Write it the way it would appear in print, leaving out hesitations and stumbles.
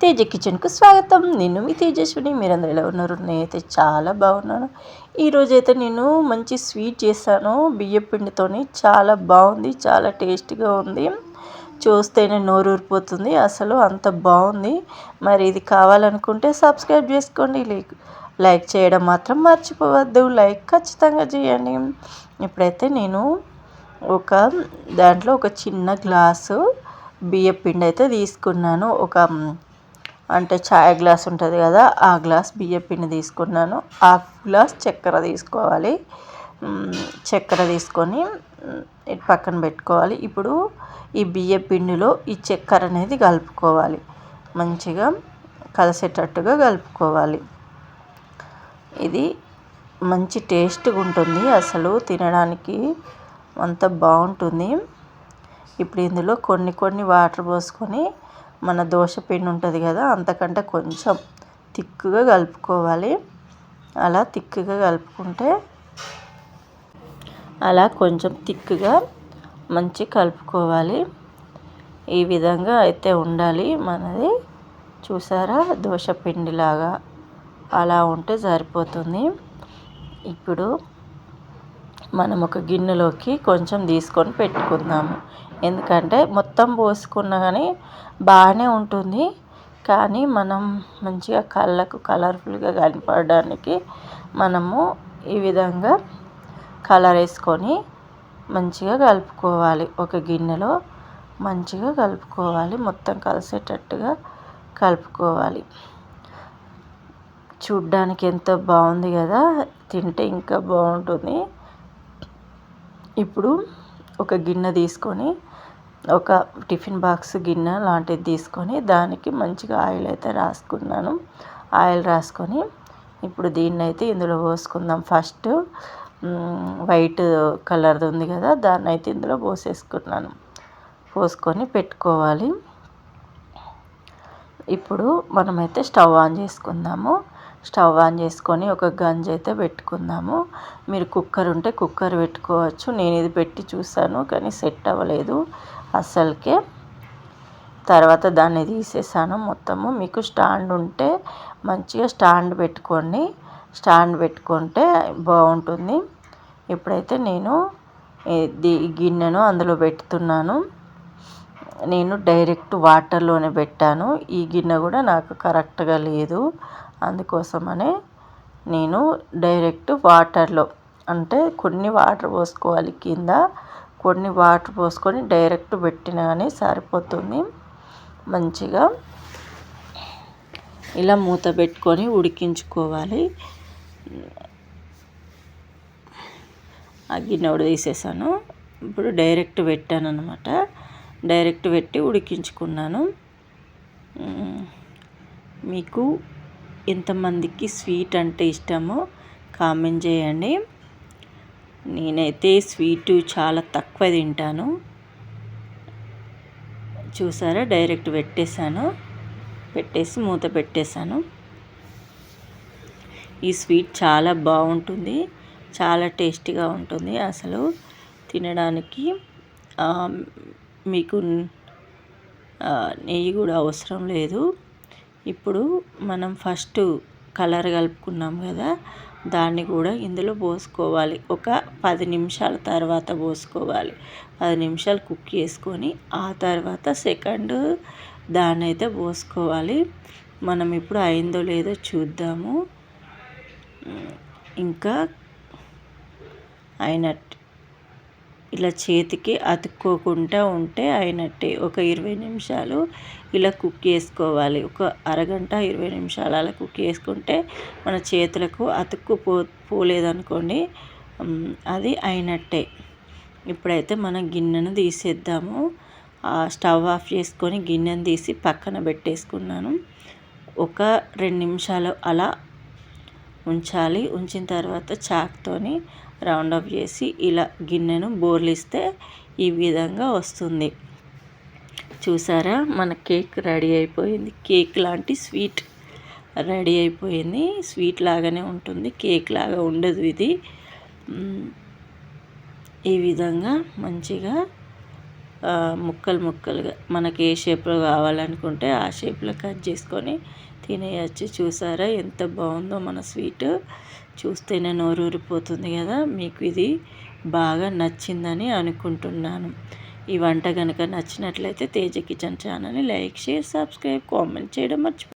తేజ కిచెన్కు స్వాగతం. నేను మీ తేజస్విని. మీరందరూ ఎలా ఉన్నారు? నేనైతే చాలా బాగున్నాను. ఈరోజైతే నేను మంచి స్వీట్ చేశాను బియ్యం పిండితోని. చాలా బాగుంది, చాలా టేస్టీగా ఉంది. చూస్తేనే నోరూరిపోతుంది, అసలు అంత బాగుంది. మరి ఇది కావాలనుకుంటే సబ్స్క్రైబ్ చేసుకోండి, లైక్ చేయడం మాత్రం మర్చిపోవద్దు. లైక్ ఖచ్చితంగా చేయండి. ఇప్పుడైతే నేను దాంట్లో ఒక చిన్న గ్లాసు బియ్యం పిండి అయితే తీసుకున్నాను. అంటే చాయ్ గ్లాస్ ఉంటుంది కదా, ఆ గ్లాస్ బియ్యం పిండి తీసుకున్నాను. హాఫ్ గ్లాస్ చక్కెర తీసుకోవాలి. చక్కెర తీసుకొని ఇటు పక్కన పెట్టుకోవాలి. ఇప్పుడు ఈ బియ్యం పిండిలో ఈ చక్కెర అనేది కలుపుకోవాలి. మంచిగా కలిసేటట్టుగా కలుపుకోవాలి. ఇది మంచి టేస్ట్గా ఉంటుంది, అసలు తినడానికి అంత బాగుంటుంది. ఇప్పుడు ఇందులో కొన్ని వాటర్ పోసుకొని మన దోశ పిండి ఉంటుంది కదా, అంతకంటే కొంచెం తిక్కుగా కలుపుకోవాలి. అలా తిక్కుగా కలుపుకుంటే అలా కొంచెం తిక్కుగా మంచి కలుపుకోవాలి. ఈ విధంగా అయితే ఉండాలి మనది. చూసారా, దోశ పిండిలాగా అలా ఉంటే సరిపోతుంది. ఇప్పుడు మనం ఒక గిన్నెలోకి కొంచెం తీసుకొని పెట్టుకుందాము. ఎందుకంటే మొత్తం పోసుకున్నా కానీ బాగానే ఉంటుంది, కానీ మనం మంచిగా కళ్ళకు కలర్ఫుల్గా కనపడడానికి మనము ఈ విధంగా కలర్ వేసుకొని మంచిగా కలుపుకోవాలి. ఒక గిన్నెలో మంచిగా కలుపుకోవాలి, మొత్తం కలిసేటట్టుగా కలుపుకోవాలి. చూడ్డానికి ఎంతో బాగుంది కదా, తింటే ఇంకా బాగుంటుంది. ఇప్పుడు ఒక గిన్నె తీసుకొని, ఒక టిఫిన్ బాక్స్ గిన్నె లాంటిది తీసుకొని దానికి మంచిగా ఆయిల్ అయితే రాసుకున్నాను. ఆయిల్ రాసుకొని ఇప్పుడు దీన్ని అయితే ఇందులో పోసుకుందాం. ఫస్ట్ వైట్ కలర్ది ఉంది కదా, దాన్ని అయితే ఇందులో పోసేసుకున్నాను. పోసుకొని పెట్టుకోవాలి. ఇప్పుడు మనమైతే స్టవ్ ఆన్ చేసుకుందాము. స్టవ్ ఆన్ చేసుకొని ఒక గంజి అయితే పెట్టుకుందాము. మీరు కుక్కర్ ఉంటే కుక్కర్ పెట్టుకోవచ్చు. నేను ఇది పెట్టి చూసాను కానీ సెట్ అవ్వలేదు అస్సలకే. తర్వాత దాన్ని తీసేసాను మొత్తము. మీకు స్టాండ్ ఉంటే మంచిగా స్టాండ్ పెట్టుకోండి. స్టాండ్ పెట్టుకుంటే బాగుంటుంది. ఇప్పుడైతే నేను ఈ గిన్నెను అందులో పెడుతున్నాను. నేను డైరెక్ట్ వాటర్లోనే పెట్టాను. ఈ గిన్నె కూడా నాకు కరెక్ట్గా లేదు, అందుకోసమనే నేను డైరెక్ట్ వాటర్లో, అంటే కొన్ని వాటర్ పోసుకోవాలి కింద, కొన్ని వాటర్ పోసుకొని డైరెక్ట్ పెట్టినా కానీ సరిపోతుంది. మంచిగా ఇలా మూత పెట్టుకొని ఉడికించుకోవాలి. ఆ గిన్నె కూడా తీసేసాను. ఇప్పుడు డైరెక్ట్ పెట్టాను అనమాట. డైరెక్ట్ పెట్టి ఉడికించుకున్నాను. మీకు ఎంతమందికి స్వీట్ అంటే ఇష్టమో కామెంట్ చేయండి. నేనైతే స్వీటు చాలా తక్కువ తింటాను. చూసారా, డైరెక్ట్ పెట్టేసి మూత పెట్టేశాను. ఈ స్వీట్ చాలా బాగుంటుంది, చాలా టేస్టీగా ఉంటుంది అసలు తినడానికి. మీకు నెయ్యి కూడా అవసరం లేదు. ఇప్పుడు మనం ఫస్ట్ కలర్ కలుపుకున్నాం కదా, దాన్ని కూడా ఇందులో పోసుకోవాలి. ఒక 10 నిమిషాల తర్వాత పోసుకోవాలి. 10 నిమిషాలు కుక్ చేసుకొని ఆ తర్వాత సెకండ్ దాన్ని అయితే పోసుకోవాలి. మనం ఇప్పుడు అయిందో లేదో చూద్దాము. ఇంకా అయినట్టు ఇలా చేతికి అతుక్కోకుండా ఉంటే అయినట్టే. ఒక 20 నిమిషాలు ఇలా కుక్ చేసుకోవాలి. ఒక అరగంట 20 నిమిషాలు అలా కుక్ చేసుకుంటే మన చేతులకు పోలేదనుకోండి, అది అయినట్టే. ఇప్పుడైతే మనం గిన్నెను తీసేద్దాము. స్టవ్ ఆఫ్ చేసుకొని గిన్నెను తీసి పక్కన పెట్టేసుకున్నాను. ఒక 2 నిమిషాలు అలా ఉంచాలి. ఉంచిన తర్వాత చాక్తోని రౌండ్ అప్ చేసి ఇలా గిన్నెను బోర్లిస్తే ఈ విధంగా వస్తుంది. చూసారా, మన కేక్ రెడీ అయిపోయింది. కేక్ లాంటి స్వీట్ రెడీ అయిపోయింది. స్వీట్ లాగానే ఉంటుంది, కేక్ లాగా ఉండదు ఇది. ఈ విధంగా మంచిగా ముక్కలు ముక్కలుగా మనకి ఏ షేప్లో కావాలనుకుంటే ఆ షేప్లో కట్ చేసుకొని తినేయచ్చు. చూసారా ఎంత బాగుందో మన స్వీట్. చూస్తేనే నోరూరిపోతుంది కదా. మీకు ఇది బాగా నచ్చిందని అనుకుంటున్నాను. ఈ వంట కనుక నచ్చినట్లయితే తేజ కిచెన్ ఛానల్ని లైక్, షేర్, సబ్స్క్రైబ్, కామెంట్ చేయడం మర్చిపోకండి.